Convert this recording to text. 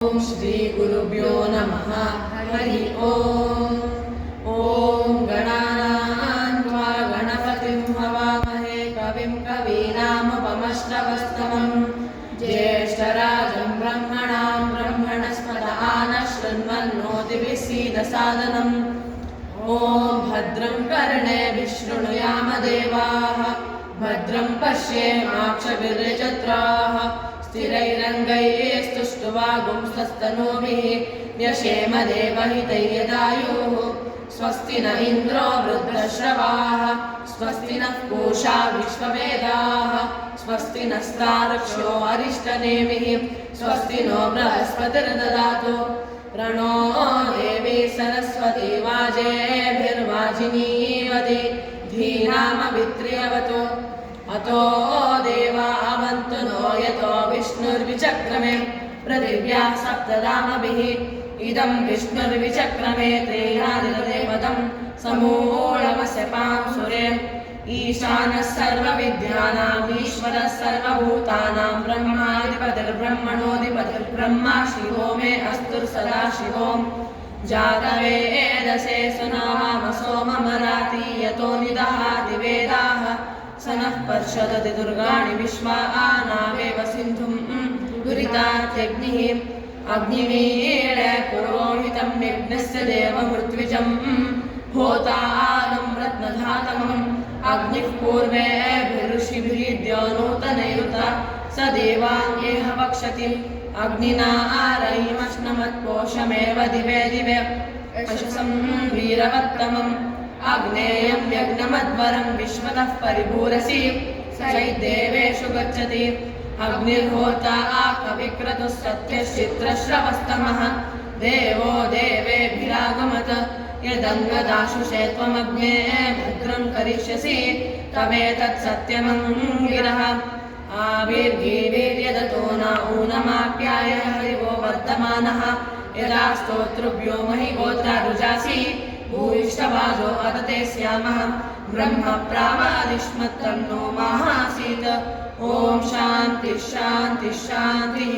ओम श्री गुरुभ्यो नमः। हरि ओम। ओम गणानां त्वा गणपतिं हवामहे कविं कवीनामुपमश्रवस्तमं ज्येष्ठराजं ब्रह्मणां ब्रह्मणस्पत आनशृण्वन्नोतिभिः सीदसादनम्। ओम भद्रं कर्णेभिः शृणुयाम देवाः भद्रं पश्येमाक्षभिर्यजत्राः स्थिरैरङ्गैस्तुष्टुवागुंसस्तनूभिः व्यशेम देवहितैर्यदायुः। स्वस्ति न इन्द्रो वृद्धश्रवाः स्वस्ति नः पूषा विश्ववेदाः स्वस्ति नस्तार्क्ष्यो अरिष्टनेमिः स्वस्ति नो बृहस्पतिर्ददातु। प्रणो देवी सरस्वती वाजेभिर्वाजिनीवति धीनामभित्र्यवतु। अतो देवावन्तु नो यतो विष्णुर्विचक्रमे पृथिव्या सप्तधामभिः इदं विष्णुर्विचक्रमे त्रेहादिपदं समूढमस्य पांसुरे। ईशानः सर्वविद्यानाम् ईश्वरः सर्वभूतानां ब्रह्माधिपतिर्ब्रह्मणोऽधिपतिर्ब्रह्मा शिवो मे अस्तु सदा शिवो। जातवेदसे सुनाम सोममराति यतो निदहाति वेदाः स नः पर्षदति दुर्गाणि विश्वा आनावेव सिन्धुं दुरितात्यग्निः। अग्निमीळे पुरोहितं यज्ञस्य देवमृत्विजं होतानं रत्नधातमम्। अग्निः पूर्वेभिर्षिभिर्यो नूतनैरुत स देवाङ्गेह वक्षति। अग्निना आरयिमश्नमत्पोषमेव दिवे दिवे अशसं वीरवत्तमम्। अग्नेयं यज्ञमध्वरं विश्वतः परिभूरसि स चैदेवेषु गच्छति। अग्निर्होता कविक्रतुः सत्यश्चित्रश्रवस्तमः देवो देवेभिरागमत। यदङ्गदाशुषे त्वमग्ने भद्रं करिष्यसि तवेतत् सत्यमङ्गिरः। आविर्गीर्यदतो न ऊनमाप्याय हरिवो वर्धमानः। यदा स्तोतृभ्यो महि गोत्रा रुजासि भूयिष्ठवाजो अदते स्यामः। ब्रह्म प्रावादिष्मत्तन्नो माहासीत्। ओम शान्ति शान्ति शान्तिः।